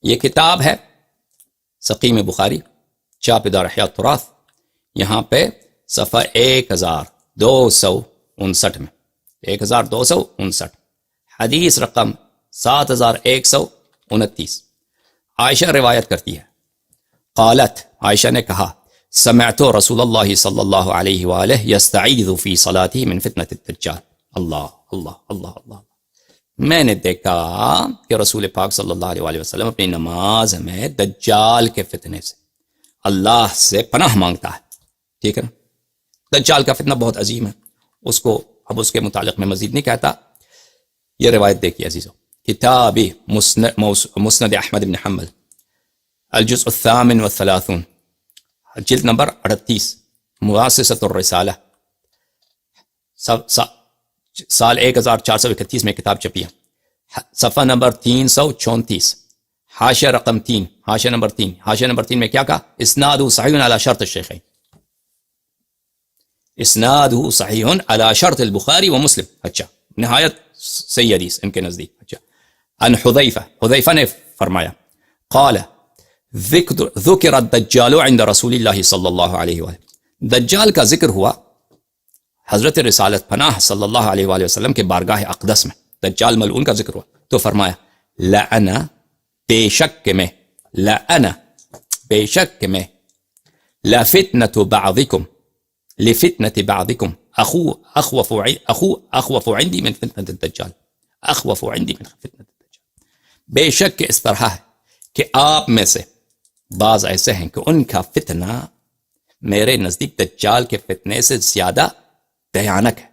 یہ کتاب ہے سقیم بخاری، چاپ دار احیاء التراث، یہاں پہ صفحہ 1259 میں 1259 حدیث رقم 7129 عائشہ روایت کرتی ہے، قالت، عائشہ نے کہا، سمعت رسول اللہ صلی اللہ علیہ وآلہ یستعیذ فی صلاته من فتنة الدجال۔ اللہ اللہ اللہ اللہ، میں نے دیکھا کہ رسول پاک صلی اللہ علیہ وسلم اپنی نماز میں دجال کے فتنے سے اللہ سے پناہ مانگتا ہے۔ ٹھیک ہے نا؟ دجال کا فتنہ بہت عظیم ہے، اس کو اب اس کے متعلق میں مزید نہیں کہتا۔ یہ روایت دیکھیے عزیزو، کتاب مسند احمد بن حنبل، الجزء الثامن والثلاثون، جلد نمبر 38، مؤسسۃ الرسالہ، سال 1431 میں کتاب چھپی ہے، صفحہ نمبر 334، حاشیہ رقم 3، حاشیہ نمبر 3، حاشیہ نمبر 3 میں کیا کہا؟ اسنادہ صحیح علی شرط الشیخین، اسنادہ صحیح علی شرط البخاری و مسلم۔ اچھا، نہایت صحیح حدیث ان کے نزدیک۔ اچھا، ان حذیفہ نے فرمایا، قال ذکر الدجال عند رسول اللہ صلی اللہ علیہ وآلہ، دجال کا ذکر ہوا حضرت رسالت پناہ صلی اللہ علیہ وآلہ وسلم کے بارگاہ اقدس میں، دجال ملعون کا ذکر ہوا تو فرمایا، لأنا، بے شک کہ میں، لأنا، بے شک کہ میں، لفتنة بعضکم، لفتنة بعضکم اخوف عندی من فتنة الدجال، اخوف عندی من فتنة الدجال، بے شک کہ اس طرح ہے کہ آپ میں سے بعض ایسے ہیں کہ ان کا فتنہ میرے نزدیک دجال کے فتنے سے زیادہ بھیانک ہے،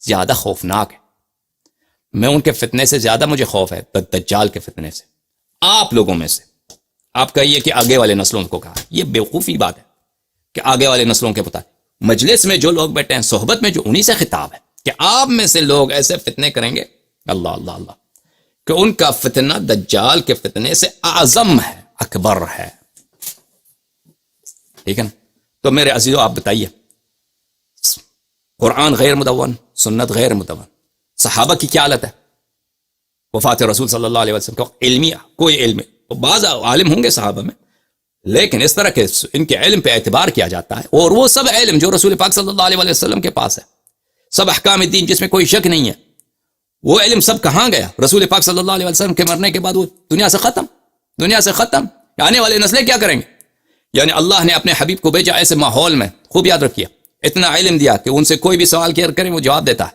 زیادہ خوفناک ہے، میں ان کے فتنے سے زیادہ مجھے خوف ہے دجال کے فتنے سے۔ آپ لوگوں میں سے، آپ کہیے کہ آگے والے نسلوں کو کہا، یہ بیوقوفی بات ہے کہ آگے والے نسلوں کے پتہ، مجلس میں جو لوگ بیٹھے ہیں، صحبت میں جو، انہی سے خطاب ہے کہ آپ میں سے لوگ ایسے فتنے کریں گے، اللہ اللہ اللہ، کہ ان کا فتنہ دجال کے فتنے سے اعظم ہے، اکبر ہے۔ ٹھیک ہے نا؟ تو میرے عزیزو آپ بتائیے، قرآن غیر مدون، سنت غیر مدون، صحابہ کی کیا حالت ہے وفات رسول صلی اللہ علیہ وسلم کو؟ علمی کوئی علم، بعض عالم ہوں گے صحابہ میں، لیکن اس طرح کے ان کے علم پہ اعتبار کیا جاتا ہے، اور وہ سب علم جو رسول پاک صلی اللہ علیہ وسلم کے پاس ہے، سب احکام الدین جس میں کوئی شک نہیں ہے، وہ علم سب کہاں گیا؟ رسول پاک صلی اللہ علیہ وسلم کے مرنے کے بعد وہ دنیا سے ختم، دنیا سے ختم۔ آنے والے نسلیں کیا کریں گے؟ یعنی اللہ نے اپنے حبیب کو بھیجا ایسے ماحول میں، خوب یاد رکھیے، اتنا علم دیا کہ ان سے کوئی بھی سوال کیا کریں وہ جواب دیتا ہے،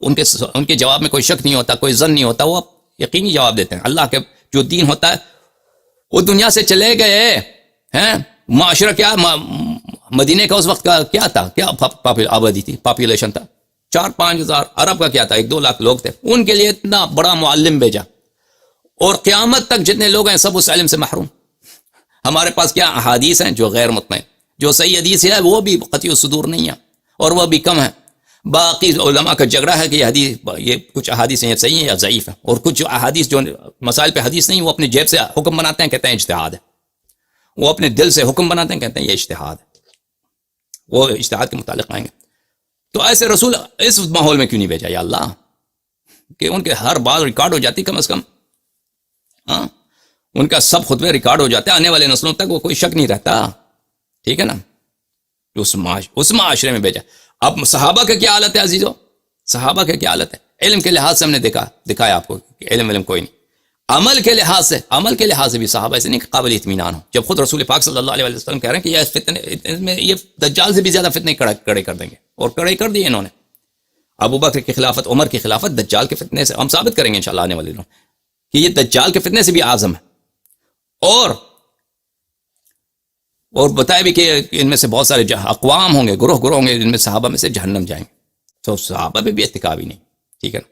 ان کے جواب میں کوئی شک نہیں ہوتا، کوئی ظن نہیں ہوتا، وہ یقینی جواب دیتے ہیں۔ اللہ کے جو دین ہوتا ہے وہ دنیا سے چلے گئے ہیں، معاشرہ کیا، مدینے کا اس وقت کا کیا تھا، کیا آبادی تھی، پاپولیشن تھا، 4-5 ہزار، عرب کا کیا تھا، 1-2 لاکھ لوگ تھے، ان کے لیے اتنا بڑا معلم بھیجا، اور قیامت تک جتنے لوگ ہیں سب اس علم سے محروم۔ ہمارے پاس کیا احادیث ہیں جو غیر مطمئن، جو صحیح حدیث ہے وہ بھی قطعی الصدور نہیں ہے، اور وہ بھی کم ہے۔ باقی علماء کا جھگڑا ہے کہ یہ کچھ احادیث ہیں یہ صحیح ہیں یا ضعیف ہیں، اور کچھ احادیث جو مسائل پہ حدیث نہیں، وہ اپنی جیب سے حکم بناتے ہیں، کہتے ہیں اجتہاد ہے، وہ اپنے دل سے حکم بناتے ہیں، کہتے ہیں یہ اجتہاد ہے، وہ اجتہاد کے متعلق آئیں گے۔ تو ایسے رسول اس ماحول میں کیوں نہیں بھیجا یا اللہ، کہ ان کے ہر بات ریکارڈ ہو جاتی، کم از کم ہاں ان کا سب خطبے ریکارڈ ہو جاتے ہیں، آنے والے نسلوں تک وہ کوئی شک نہیں رہتا۔ ٹھیک ہے نا؟ اس معاشرے میں بھیجا۔ اب صحابہ کا کیا حالت ہے عزیزو؟ صحابہ کا کیا حالت ہے؟ علم کے لحاظ سے ہم نے دکھایا آپ کو کہ علم کوئی نہیں، عمل کے لحاظ سے بھی صحابہ ایسے نہیں کہ قابل اطمینان ہو، جب خود رسول پاک صلی اللہ علیہ وسلم کہہ رہے ہیں کہ یہ فتنے میں، یہ دجال سے بھی زیادہ فتنے کڑے کر دیں گے، اور کڑے کر دیے انہوں نے۔ ابو بکر کی خلافت، عمر کی خلافت دجال کے فتنے سے، ہم ثابت کریں گے انشاءاللہ آنے والے دنوں کہ یہ دجال کے فتنے سے بھی اعظم ہے، اور بتایا بھی کہ ان میں سے بہت سارے اقوام ہوں گے، گروہ ہوں گے، جن میں صحابہ میں سے جہنم جائیں گے، تو صحابہ میں بھی اتقاب ہی نہیں۔ ٹھیک ہے نا؟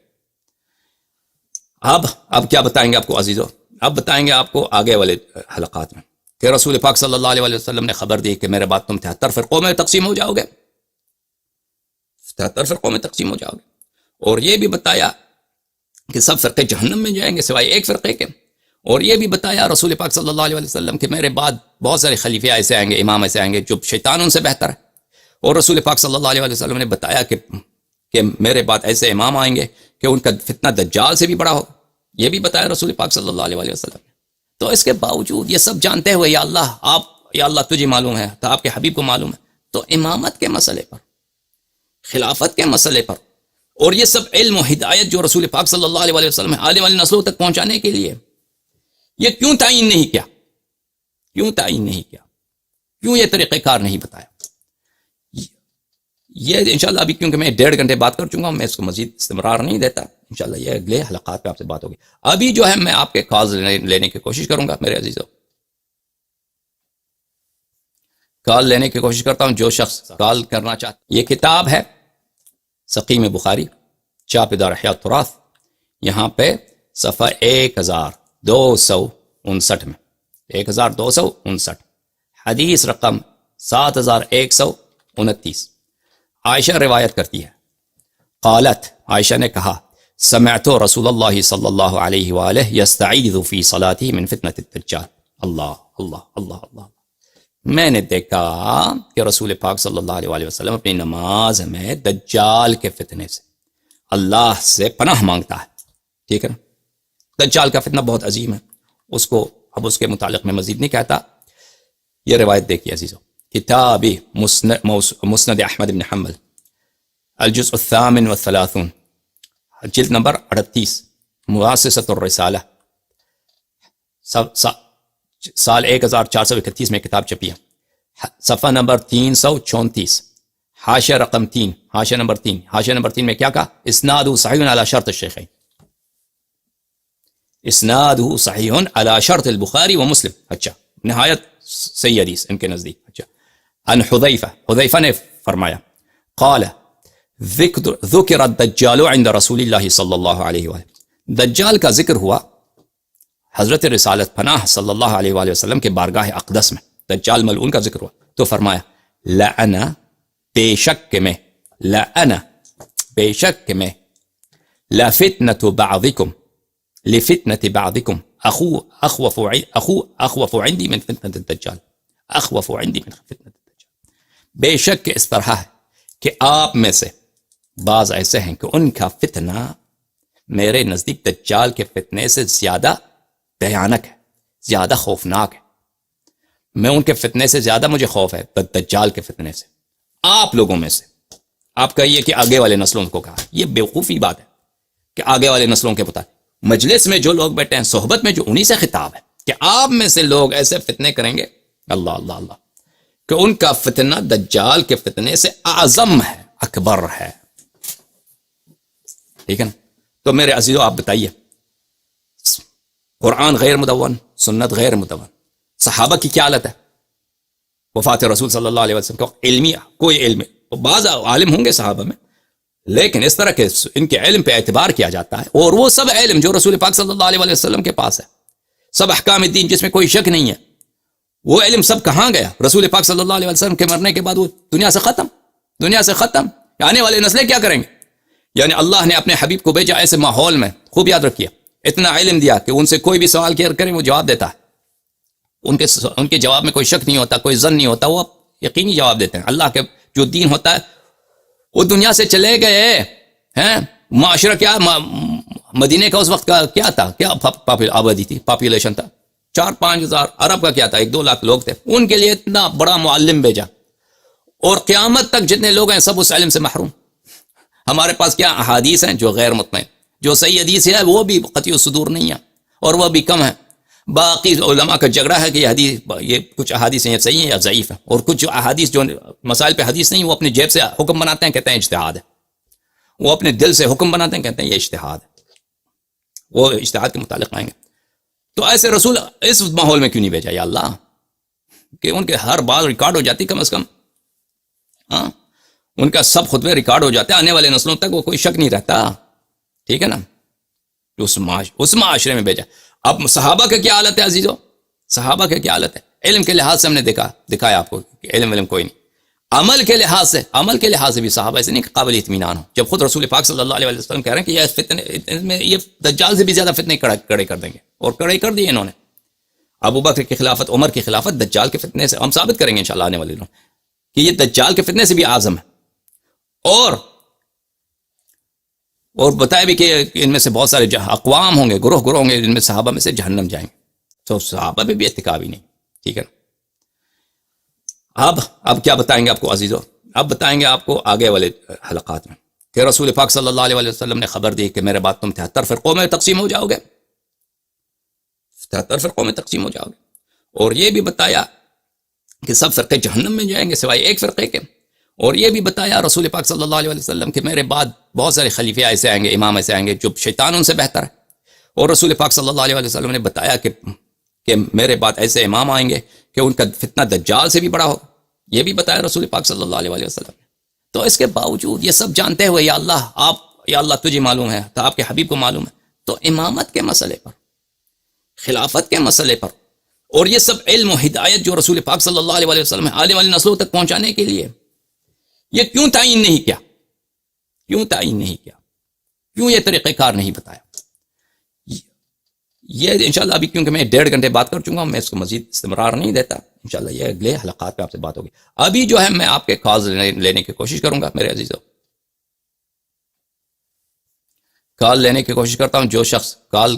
اب کیا بتائیں گے آپ کو عزیزو؟ اب بتائیں گے آپ کو آگے والے حلقات میں کہ رسول پاک صلی اللہ علیہ وسلم نے خبر دی کہ میرے بعد تم 73 فرقوں میں تقسیم ہو جاؤ گے، 73 فرقوں میں تقسیم ہو جاؤ گے، اور یہ بھی بتایا کہ سب فرقے جہنم میں جائیں گے سوائے ایک فرقے کے، اور یہ بھی بتایا رسول پاک صلی اللہ علیہ وسلم کہ میرے بعد بہت سارے خلیفے ایسے آئیں گے، امام ایسے آئیں گے جو شیطان ان سے بہتر ہے، اور رسول پاک صلی اللہ علیہ وسلم نے بتایا کہ میرے بعد ایسے امام آئیں گے کہ ان کا فتنہ دجال سے بھی بڑا ہوگا، یہ بھی بتایا رسول پاک صلی اللہ علیہ وسلم نے۔ تو اس کے باوجود یہ سب جانتے ہوئے یا اللہ تجھے معلوم ہے، تو آپ کے حبیب کو معلوم ہے، تو امامت کے مسئلے پر، خلافت کے مسئلے پر، اور یہ سب علم و ہدایت جو رسول پاک صلی اللہ علیہ وسلم آنے والی نسلوں تک پہنچانے کے لیے، یہ کیوں تعین نہیں کیا؟ کیوں تعین نہیں کیا؟ کیوں یہ طریقہ کار نہیں بتایا؟ یہ انشاءاللہ ابھی کیونکہ میں 1.5 گھنٹے بات کر چکا ہوں، میں اس کو مزید استمرار نہیں دیتا، انشاءاللہ یہ اگلے حلقات پہ آپ سے بات ہوگی۔ ابھی جو ہے میں آپ کے کالز لینے کی کوشش کروں گا میرے عزیزوں، کال لینے کی کوشش کرتا ہوں جو شخص کال کرنا چاہتا۔ یہ کتاب ہے سقیم بخاری، چاپ دار احیاء التراث، یہاں پہ صفحہ 1259 میں، 1259 حدیث رقم 7129، عائشہ روایت کرتی ہے، قالت، عائشہ نے کہا، سمعت رسول اللہ صلی اللہ علیہ وآلہ یستعیذ فی صلاتہ من فتنة الدجال۔ اللہ اللہ اللہ اللہ، میں نے دیکھا کہ رسول پاک صلی اللہ علیہ وسلم اپنی نماز میں دجال کے فتنے سے اللہ سے پناہ مانگتا ہے، ٹھیک ہے نا؟ دجال کا فتنہ بہت عظیم ہے، اس کو اب اس کے متعلق میں مزید نہیں کہتا۔ یہ روایت دیکھیے عزیزو، کتاب مسند احمد بن حنبل، الجزء 38، جلد نمبر 38، مؤسسۃ الرسالہ، سال 1431 میں کتاب چھپی ہے، صفحہ نمبر 334، حاشیہ رقم 3، حاشیہ نمبر 3، حاشیہ نمبر 3 میں کیا کہا؟ اسنادہ صحیح علی شرط الشیخین، اسنادہ صحیح علی شرط البخاری و مسلم۔ اچھا، نہایت صحیح حدیث ان کے نزدیک۔ اچھا، ان حذیفہ نے فرمایا، قال ذکر الدجال عند رسول اللہ صلی اللہ علیہ وآلہ، دجال کا ذکر ہوا حضرت رسالت پناہ صلی اللہ علیہ وآلہ وسلم کے بارگاہ اقدس میں، دجال ملعون کا ذکر ہوا تو فرمایا، لعنا، بے شک میں، لعنا، بے شک میں، لفتنة بعضکم، لفتنة بعضکم اخوف عندی من فتنة الدجال، اخوف عندی من فتنة الدجال، بے شک اس طرح ہے کہ آپ میں سے بعض ایسے ہیں کہ ان کا فتنہ میرے نزدیک دجال کے فتنے سے زیادہ بھیانک ہے، زیادہ خوفناک ہے، میں ان کے فتنے سے زیادہ مجھے خوف ہے دجال کے فتنے سے۔ آپ لوگوں میں سے، آپ کہیے کہ آگے والے نسلوں کو کہا، یہ بیوقوفی بات ہے کہ آگے والے نسلوں کے مطابق مجلس میں جو لوگ بیٹھے ہیں، صحبت میں جو، انہی سے خطاب ہے کہ آپ میں سے لوگ ایسے فتنے کریں گے، اللہ اللہ اللہ، کہ ان کا فتنہ دجال کے فتنے سے اعظم ہے، اکبر ہے، ٹھیک ہے نا؟ تو میرے عزیزو آپ بتائیے، قرآن غیر مدون، سنت غیر مدون، صحابہ کی کیا حالت ہے؟ وفات رسول صلی اللہ علیہ وسلم کو علمی کوئی علم، بعض عالم ہوں گے صحابہ میں، لیکن اس طرح کے ان کے علم پہ اعتبار کیا جاتا ہے، اور وہ سب علم جو رسول پاک صلی اللہ علیہ وسلم کے پاس ہے، سب احکام الدین جس میں کوئی شک نہیں ہے، وہ علم سب کہاں گیا؟ رسول پاک صلی اللہ علیہ وسلم کے مرنے کے بعد وہ دنیا سے ختم، دنیا سے ختم۔ آنے والے نسلیں کیا کریں گے؟ یعنی اللہ نے اپنے حبیب کو بھیجا ایسے ماحول میں، خوب یاد رکھیے، اتنا علم دیا کہ ان سے کوئی بھی سوال کیا کریں وہ جواب دیتا ہے، ان کے جواب میں کوئی شک نہیں ہوتا، کوئی ظن نہیں ہوتا، وہ یقینی جواب دیتے ہیں۔ اللہ کے جو دین ہوتا ہے وہ دنیا سے چلے گئے ہیں۔ معاشرہ کیا، مدینے کا اس وقت کا کیا تھا، کیا آبادی تھی، پاپولیشن تھا، 4-5 ہزار، عرب کا کیا تھا، 1-2 لاکھ لوگ تھے، ان کے لیے اتنا بڑا معلم بھیجا، اور قیامت تک جتنے لوگ ہیں سب اس علم سے محروم۔ ہمارے پاس کیا احادیث ہیں جو غیر مطمئن، جو صحیح حدیث ہے وہ بھی قطعی الصدور نہیں ہے، اور وہ بھی کم ہے۔ باقی علماء کا جھگڑا ہے کہ یہ کچھ احادیث ہیں صحیح ہیں یا ضعیف ہیں، اور کچھ احادیث جو مسائل پہ حدیث نہیں، وہ اپنی جیب سے حکم بناتے ہیں، کہتے ہیں اجتہاد ہے، وہ اپنے دل سے حکم بناتے ہیں، کہتے ہیں یہ اجتہاد ہے، وہ اجتہاد کے متعلق آئیں گے۔ تو ایسے رسول اس ماحول میں کیوں نہیں بھیجا یا اللہ، کہ ان کے ہر بات ریکارڈ ہو جاتی کم از کم، ہاں ان کا سب خطبے ریکارڈ ہو جاتے ہیں، آنے والے نسلوں تک وہ کوئی شک نہیں رہتا، ٹھیک ہے نا؟ اس معاشرے میں بھیجا۔ اب صحابہ کا کیا حالت ہے عزیزو؟ صحابہ کا کیا حالت ہے؟ علم کے لحاظ سے ہم نے دکھایا آپ کو کہ علم کوئی نہیں، عمل کے لحاظ سے بھی صحابہ ایسے نہیں قابل اطمینان ہو، جب خود رسول پاک صلی اللہ علیہ وسلم کہہ رہے ہیں کہ یہ فتنے، یہ دجال سے بھی زیادہ فتنے کڑے کر دیں گے، اور کڑے کر دیے انہوں نے۔ ابو بکر کی خلافت، عمر کی خلافت دجال کے فتنے سے، ہم ثابت کریں گے انشاءاللہ آنے والے دنوں کہ یہ دجال کے فتنے سے بھی اعظم ہے، اور بتایا بھی کہ ان میں سے بہت سارے اقوام ہوں گے، گروہ ہوں گے، ان میں صحابہ میں سے جہنم جائیں گے۔ تو صحابہ بھی اتقاب ہی نہیں. ٹھیک ہے نا. اب کیا بتائیں گے آپ کو عزیزو؟ اب بتائیں گے آپ کو آگے والے حلقات میں کہ رسول پاک صلی اللہ علیہ وسلم نے خبر دی کہ میرے بعد تم 73 فرقوں میں تقسیم ہو جاؤ گے. 73 فرقوں میں تقسیم ہو جاؤ گے. اور یہ بھی بتایا کہ سب فرقے جہنم میں جائیں گے سوائے ایک فرقے کے. اور یہ بھی بتایا رسول پاک صلی اللہ علیہ وسلم کہ میرے بعد بہت سارے خلیفے ایسے آئیں گے، امام ایسے آئیں گے جو شیطان ان سے بہتر ہے. اور رسول پاک صلی اللہ علیہ وسلم نے بتایا کہ میرے بعد ایسے امام آئیں گے کہ ان کا فتنہ دجال سے بھی بڑا ہوگا. یہ بھی بتایا رسول پاک صلی اللہ علیہ وسلم نے. تو اس کے باوجود یہ سب جانتے ہوئے یا اللہ تجھے معلوم ہے، تو آپ کے حبیب کو معلوم ہے، تو امامت کے مسئلے پر، خلافت کے مسئلے پر، اور یہ سب علم و ہدایت جو رسول پاک صلی اللہ علیہ وسلم آنے والی نسلوں تک پہنچانے کے لیے، یہ کیوں تعین نہیں کیا؟ کیوں یہ طریقہ کار نہیں بتایا؟ یہ انشاءاللہ ابھی کیونکہ میں 1.5 گھنٹے بات کر چکا ہوں، میں اس کو مزید استمرار نہیں دیتا. انشاءاللہ یہ اگلے حلقات پہ آپ سے بات ہوگی. ابھی جو ہے میں آپ کے کالز لینے کی کوشش کروں گا. میرے عزیزو، کال لینے کی کوشش کرتا ہوں. جو شخص کال